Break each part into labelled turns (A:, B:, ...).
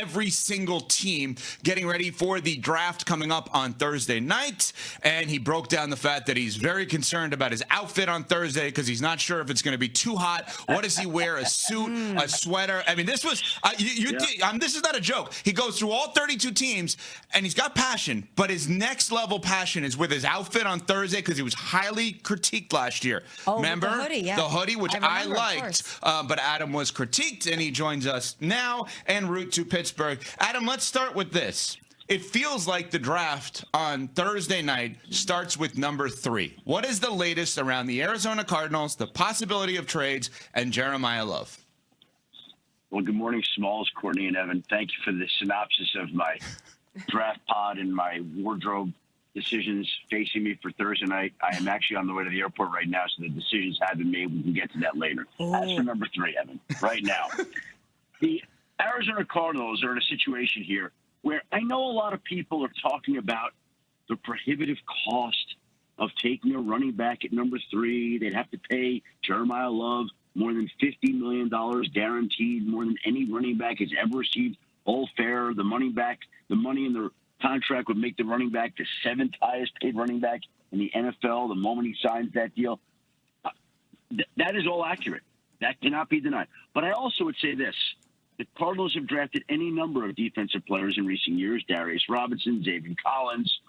A: every single team getting ready for the draft coming up on Thursday night. And he broke down the fact that he's very concerned about his outfit on Thursday because he's not sure if it's going to be too hot. What does he wear? A suit, a sweater? I mean, this was this is not a joke. He goes through all 32 teams, and he's got passion, but his next level passion is with his outfit on Thursday because he was highly critiqued last year.
B: Oh,
A: remember
B: the hoodie,
A: which I liked, but Adam was critiqued, and he joins us now en route to Pittsburgh. Adam, let's start with this. It feels like the draft on Thursday night starts with number 3. What is the latest around the Arizona Cardinals, the possibility of trades, and Jeremiyah Love?
C: Well, good morning, Smalls, Courtney, and Evan. Thank you for the synopsis of my draft pod and my wardrobe decisions facing me for Thursday night. I am actually on the way to the airport right now, so the decisions have been made. We can get to that later. As for number 3, Evan, right now, the Arizona Cardinals are in a situation here where I know a lot of people are talking about the prohibitive cost of taking a running back at number 3. They'd have to pay Jeremiyah Love more than $50 million guaranteed, more than any running back has ever received. All fair. The money in the contract would make the running back the 7th highest paid running back in the NFL the moment he signs that deal. That is all accurate. That cannot be denied. But I also would say this. The Cardinals have drafted any number of defensive players in recent years: Darius Robinson, Xavier Collins,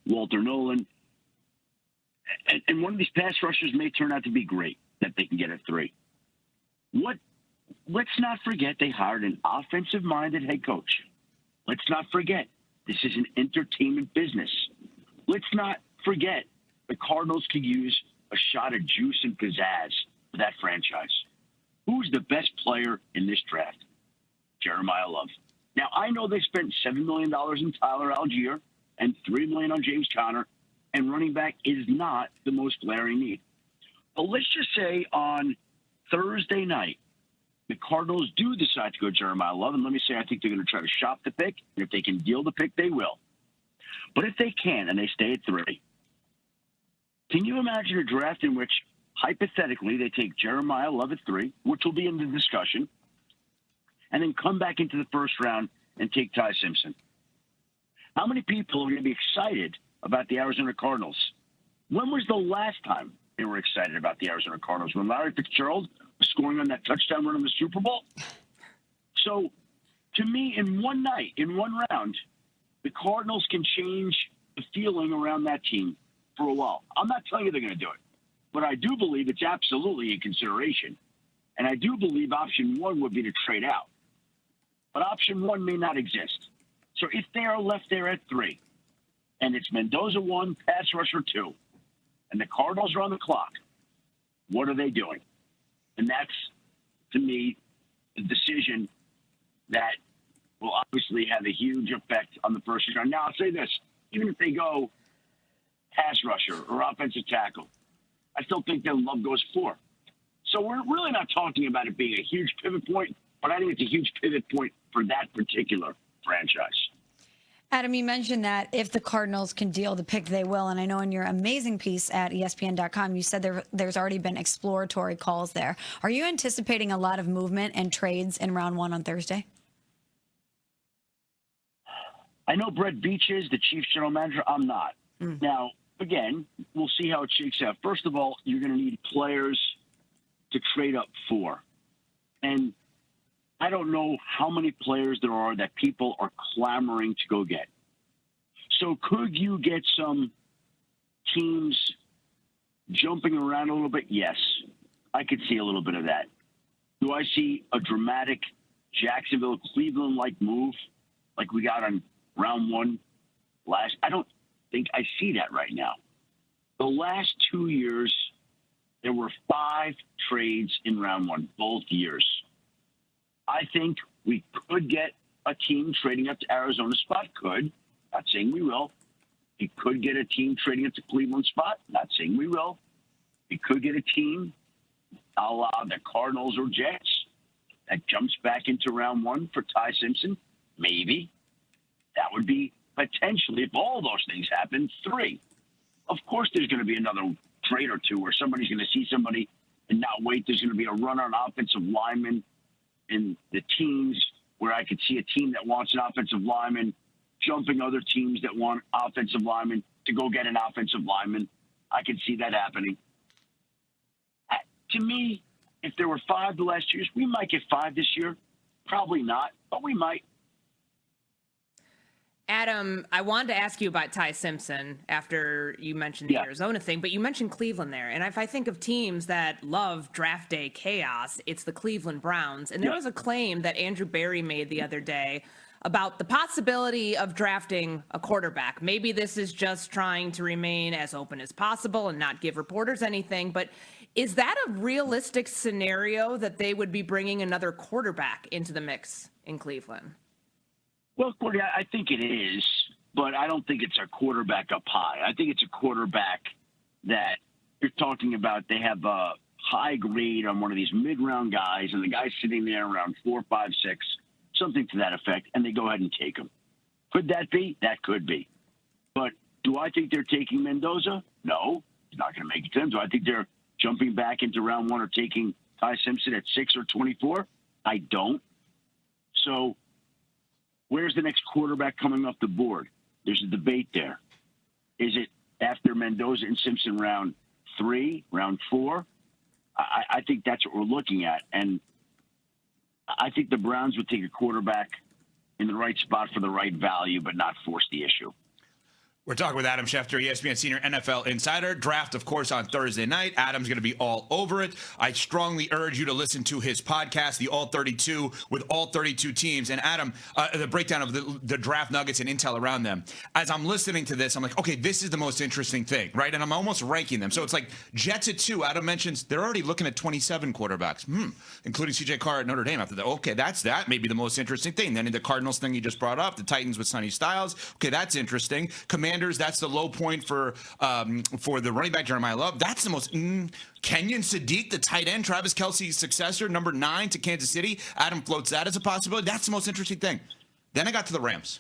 C: Walter Nolan. And one of these pass rushers may turn out to be great that they can get at 3. Let's not forget they hired an offensive-minded head coach. Let's not forget this is an entertainment business. Let's not forget the Cardinals could use a shot of juice and pizzazz for that franchise. Who's the best player in this draft? Jeremiyah Love. Now, I know they spent $7 million in Tyler Algier and $3 million on James Conner, and running back is not the most glaring need. But let's just say on Thursday night, the Cardinals do decide to go Jeremiyah Love, and let me say I think they're going to try to shop the pick, and if they can deal the pick, they will. But if they can and they stay at 3, can you imagine a draft in which, hypothetically, they take Jeremiyah Love at 3, which will be in the discussion, and then come back into the first round and take Ty Simpson? How many people are going to be excited about the Arizona Cardinals? When was the last time they were excited about the Arizona Cardinals? When Larry Fitzgerald was scoring on that touchdown run in the Super Bowl? So, to me, in one night, in one round, the Cardinals can change the feeling around that team for a while. I'm not telling you they're going to do it, but I do believe it's absolutely in consideration. And I do believe option 1 would be to trade out. But option 1 may not exist. So if they are left there at 3, and it's Mendoza 1, pass rusher 2, and the Cardinals are on the clock, what are they doing? And that's, to me, the decision that will obviously have a huge effect on the first round. Now, I'll say this. Even if they go pass rusher or offensive tackle, I still think that Love goes 4. So we're really not talking about it being a huge pivot point, but I think it's a huge pivot point for that particular franchise.
B: Adam, you mentioned that if the Cardinals can deal the pick, they will. And I know in your amazing piece at ESPN.com, you said there's already been exploratory calls there. Are you anticipating a lot of movement and trades in round 1 on Thursday?
C: I know Brett Beach is the Chiefs general manager. I'm not. Now, again, we'll see how it shakes out. First of all, you're going to need players to trade up for. And I don't know how many players there are that people are clamoring to go get. So could you get some teams jumping around a little bit? Yes, I could see a little bit of that. Do I see a dramatic Jacksonville, Cleveland-like move like we got on round 1 last? I don't think I see that right now. The last 2 years, there were 5 trades in round 1, both years. I think we could get a team trading up to Arizona spot. Could. Not saying we will. We could get a team trading up to Cleveland spot. Not saying we will. We could get a team a la the Cardinals or Jets that jumps back into round 1 for Ty Simpson. Maybe. That would be potentially, if all those things happen, 3. Of course there's going to be another trade or 2 where somebody's going to see somebody and not wait. There's going to be a run on offensive lineman in the teens where I could see a team that wants an offensive lineman jumping other teams that want offensive linemen to go get an offensive lineman. I could see that happening. To me, if there were 5 the last 2 years, we might get 5 this year. Probably not, but we might.
D: Adam, I wanted to ask you about Ty Simpson after you mentioned the Arizona thing, but you mentioned Cleveland there. And if I think of teams that love draft day chaos, it's the Cleveland Browns. And there was a claim that Andrew Berry made the other day about the possibility of drafting a quarterback. Maybe this is just trying to remain as open as possible and not give reporters anything, but is that a realistic scenario that they would be bringing another quarterback into the mix in Cleveland?
C: Well, Courtney, I think it is, but I don't think it's a quarterback up high. I think it's a quarterback that you're talking about. They have a high grade on one of these mid-round guys, and the guy's sitting there around 4, 5, 6, something to that effect, and they go ahead and take him. Could that be? That could be. But do I think they're taking Mendoza? No, he's not going to make it to them. Do I think they're jumping back into round 1 or taking Ty Simpson at 6 or 24? I don't. So where's the next quarterback coming off the board? There's a debate there. Is it after Mendoza and Simpson round 3, round 4? I think that's what we're looking at. And I think the Browns would take a quarterback in the right spot for the right value, but not force the issue.
A: We're talking with Adam Schefter, ESPN Senior NFL Insider. Draft, of course, on Thursday night. Adam's going to be all over it. I strongly urge you to listen to his podcast, the All 32, with all 32 teams. And Adam, the breakdown of the draft nuggets and intel around them. As I'm listening to this, I'm like, okay, this is the most interesting thing, right? And I'm almost ranking them. So it's like Jets at 2. Adam mentions they're already looking at 27 quarterbacks, including C.J. Carr at Notre Dame after that. Okay, that may be the most interesting thing. Then in the Cardinals thing you just brought up, the Titans with Sonny Styles. Okay, that's interesting. Commanders, that's the low point for the running back Jeremiyah Love. That's the most. Kenyon Sadiq, the tight end, Travis Kelce's successor, number 9 to Kansas City. Adam floats that as a possibility. That's the most interesting thing. Then I got to the Rams.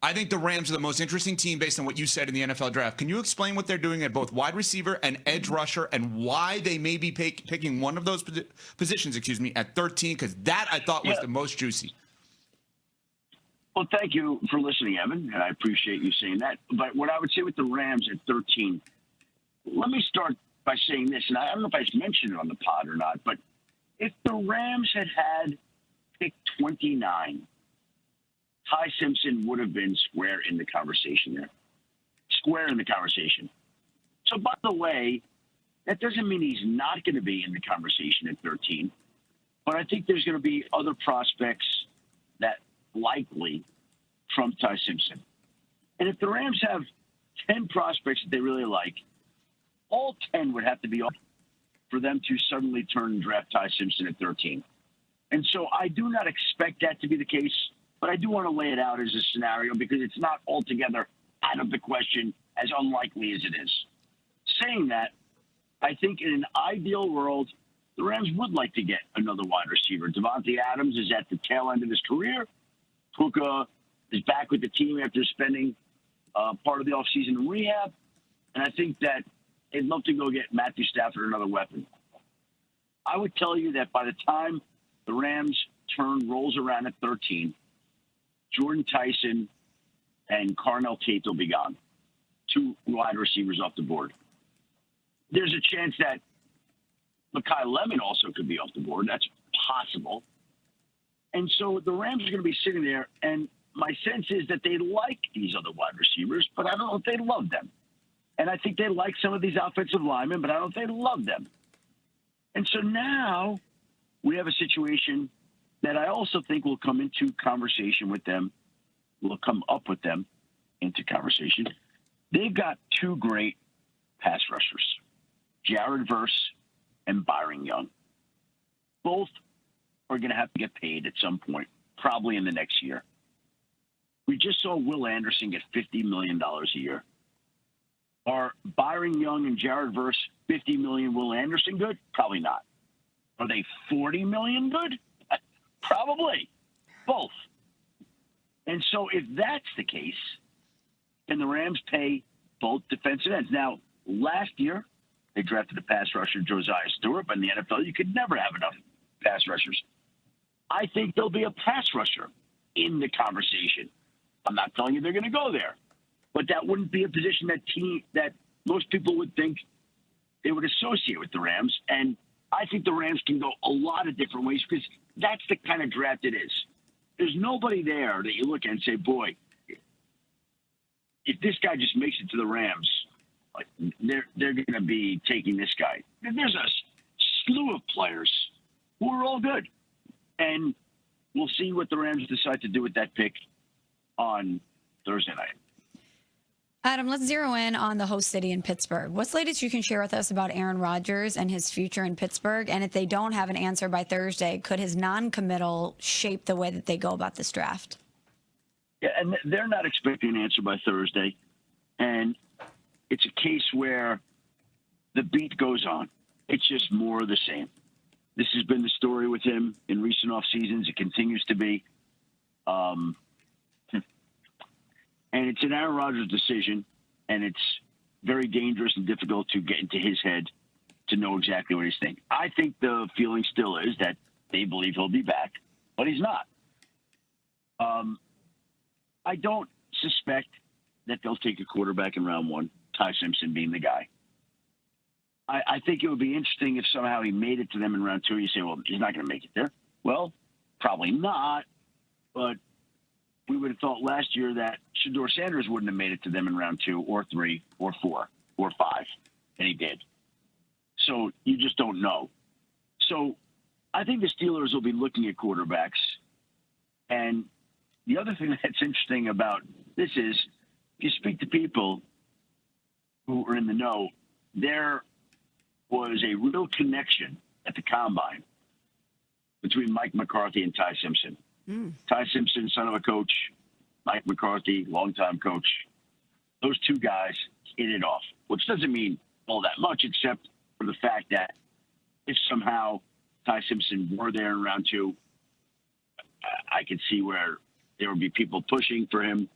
A: I think the Rams are the most interesting team based on what you said in the NFL draft. Can you explain what they're doing at both wide receiver and edge rusher and why they may be picking one of those positions, at 13? Because that I thought was the most juicy.
C: Well, thank you for listening, Evan, and I appreciate you saying that. But what I would say with the Rams at 13, let me start by saying this, and I don't know if I mentioned it on the pod or not, but if the Rams had pick 29, Ty Simpson would have been square in the conversation there. Square in the conversation. So, by the way, that doesn't mean he's not going to be in the conversation at 13, but I think there's going to be other prospects that likely trump Ty Simpson. And if the Rams have 10 prospects that they really like, all 10 would have to be off for them to suddenly turn and draft Ty Simpson at 13. And so I do not expect that to be the case, but I do want to lay it out as a scenario because it's not altogether out of the question, as unlikely as it is. Saying that, I think in an ideal world, the Rams would like to get another wide receiver. Davante Adams is at the tail end of his career. Puka is back with the team after spending part of the offseason in rehab. And I think that they'd love to go get Matthew Stafford another weapon. I would tell you that by the time the Rams turn rolls around at 13, Jordyn Tyson and Carnell Tate will be gone. 2 wide receivers off the board. There's a chance that Mekhi Lemon also could be off the board. That's possible. And so the Rams are going to be sitting there, and my sense is that they like these other wide receivers, but I don't know if they love them. And I think they like some of these offensive linemen, but I don't know if they love them. And so now we have a situation that I also think will come into conversation with them, will come up with them into conversation. They've got 2 great pass rushers, Jared Verse and Byron Young. Both are going to have to get paid at some point, probably in the next year. We just saw Will Anderson get $50 million a year. Are Byron Young and Jared Verse $50 million Will Anderson good? Probably not. Are they $40 million good? Probably. Both. And so if that's the case, then the Rams pay both defensive ends. Now, last year, they drafted a pass rusher, Josiah Stewart, but in the NFL, you could never have enough pass rushers. I think there'll be a pass rusher in the conversation. I'm not telling you they're going to go there, but that wouldn't be a position that most people would think they would associate with the Rams. And I think the Rams can go a lot of different ways because that's the kind of draft it is. There's nobody there that you look at and say, boy, if this guy just makes it to the Rams, like they're going to be taking this guy. There's a slew of players who are all good. And we'll see what the Rams decide to do with that pick on Thursday night.
B: Adam, let's zero in on the host city in Pittsburgh. What's the latest you can share with us about Aaron Rodgers and his future in Pittsburgh? And if they don't have an answer by Thursday, could his non-committal shape the way that they go about this draft?
C: Yeah, and they're not expecting an answer by Thursday. And it's a case where the beat goes on. It's just more of the same. This has been the story with him in recent off seasons. It continues to be. And it's an Aaron Rodgers decision, and it's very dangerous and difficult to get into his head to know exactly what he's thinking. I think the feeling still is that they believe he'll be back, but he's not. I don't suspect that they'll take a quarterback in round one, Ty Simpson being the guy. I think it would be interesting if somehow he made it to them in round two. You say, well, he's not going to make it there. Well, probably not, but we would have thought last year that Shedeur Sanders wouldn't have made it to them in round 2 or 3 or 4 or 5, and he did. So you just don't know. So I think the Steelers will be looking at quarterbacks. And the other thing that's interesting about this is if you speak to people who are in the know, there was a real connection at the Combine between Mike McCarthy and Ty Simpson. Ty Simpson, son of a coach, Mike McCarthy, longtime coach. Those two guys hit it off, which doesn't mean all that much, except for the fact that if somehow Ty Simpson were there in round 2, I could see where there would be people pushing for him.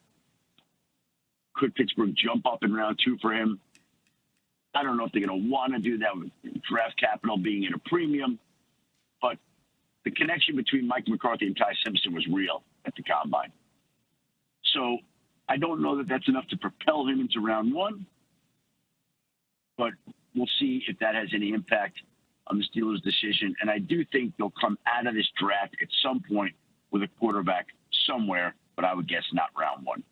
C: Could Pittsburgh jump up in round 2 for him? I don't know if they're going to want to do that with draft capital being at a premium, but the connection between Mike McCarthy and Ty Simpson was real at the Combine. So I don't know that that's enough to propel him into round 1, but we'll see if that has any impact on the Steelers' decision. And I do think they'll come out of this draft at some point with a quarterback somewhere, but I would guess not round 1.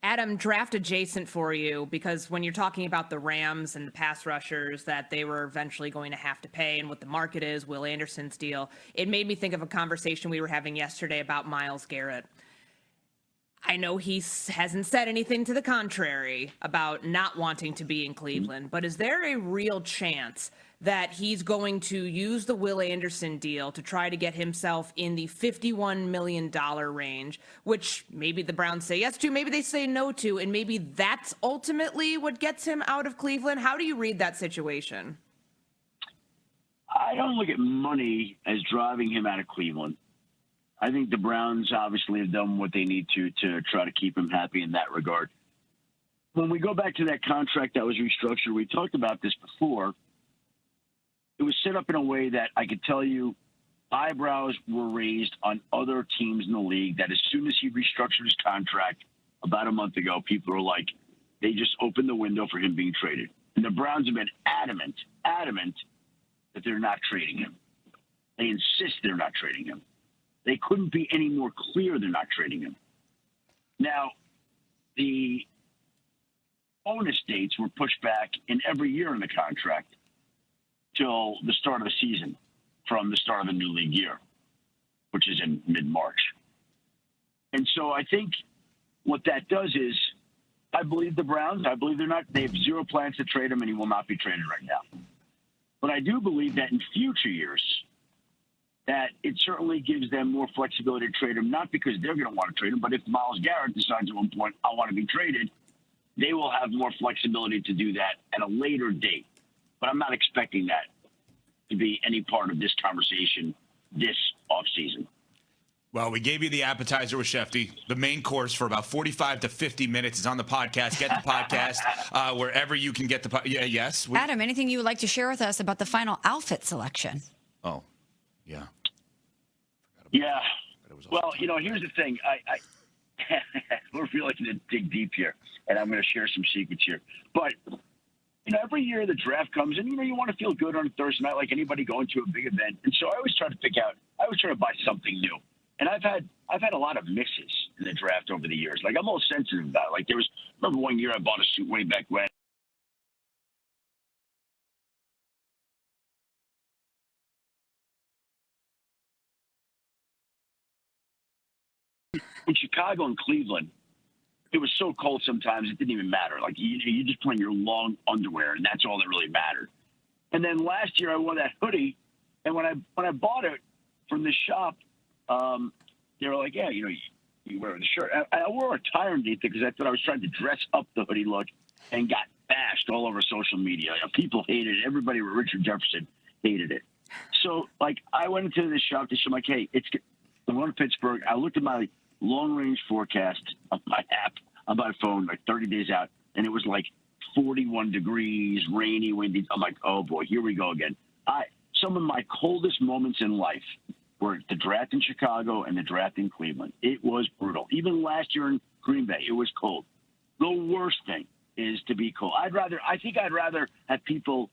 D: Adam, draft adjacent for you, because when you're talking about the Rams and the pass rushers that they were eventually going to have to pay and what the market is, Will Anderson's deal, it made me think of a conversation we were having yesterday about Myles Garrett. I know he hasn't said anything to the contrary about not wanting to be in Cleveland, but is there a real chance that he's going to use the Will Anderson deal to try to get himself in the $51 million range, which maybe the Browns say yes to, maybe they say no to, and maybe that's ultimately what gets him out of Cleveland? How do you read that situation?
C: I don't look at money as driving him out of Cleveland. I think the Browns obviously have done what they need to try to keep him happy in that regard. When we go back to that contract that was restructured, we talked about this before. It was set up in a way that I could tell you eyebrows were raised on other teams in the league that as soon as he restructured his contract about a month ago, people were like, they just opened the window for him being traded. And the Browns have been adamant that they're not trading him. They insist they're not trading him. They couldn't be any more clear they're not trading him. Now, the bonus dates were pushed back in every year in the contract till the start of the season from the start of the new league year, which is in mid-March. And so I think what that does is I believe the Browns, they have zero plans to trade him, and he will not be traded right now. But I do believe that in future years, that it certainly gives them more flexibility to trade him, not because they're going to want to trade him, but if Myles Garrett decides at one point, I want to be traded, they will have more flexibility to do that at a later date. But I'm not expecting that to be any part of this conversation this offseason.
A: Well, we gave you the appetizer with Schefty. The main course for about 45 to 50 minutes is on the podcast. Get the podcast wherever you can get the yes.
B: Adam, anything you would like to share with us about the final outfit selection?
A: Oh, yeah. Forgot
C: Yeah. Well, here's the thing. I we're really going to dig deep here, and I'm going to share some secrets here. But every year the draft comes, and you want to feel good on Thursday night, like anybody going to a big event. And so I always try to buy something new. And I've had a lot of misses in the draft over the years. Like I'm all sensitive about it. Like remember one year I bought a suit way back when. In Chicago and Cleveland, it was so cold sometimes it didn't even matter. Like you just put on your long underwear, and that's all that really mattered. And then last year I wore that hoodie, and when I bought it from the shop, they were like, "Yeah, you wear the shirt." I wore attire underneath it because I thought I was trying to dress up the hoodie look, and got bashed all over social media. People hated it. Everybody with Richard Jefferson hated it. So I went into the shop. They said, "Hey, I'm going to Pittsburgh." I looked at my long-range forecast on my app on my phone, 30 days out, and it was 41 degrees, rainy, windy. I'm like, oh boy, here we go again. Some of my coldest moments in life were the draft in Chicago and the draft in Cleveland. It was brutal. Even last year in Green Bay, it was cold. The worst thing is to be cold. I think I'd rather have people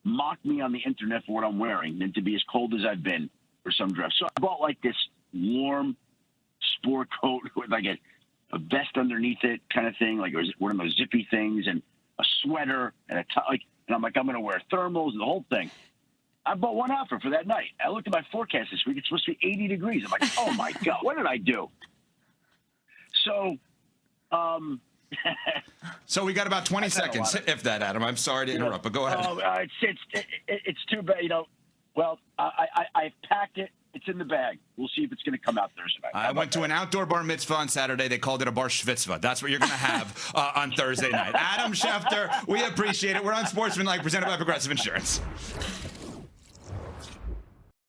C: mock me on the internet for what I'm wearing than to be as cold as I've been for some drafts. So I bought this warm sport coat with a vest underneath it kind of thing, it was one of those zippy things, and a sweater and a tie, and I'm I'm going to wear thermals and the whole thing. I bought one outfit for that night. I looked at my forecast this week. It's supposed to be 80 degrees. I'm like, oh my God, what did I do? So,
A: So we got about 20 seconds, if that, Adam. I'm sorry to interrupt, but go ahead.
C: It's too bad, Well, I packed it. It's in the bag. We'll see if it's going to come out Thursday night.
A: I went to an outdoor bar mitzvah on Saturday. They called it a bar shvitzvah. That's what you're going to have on Thursday night. Adam Schefter, we appreciate it. We're on Sportsmanlike, presented by Progressive Insurance.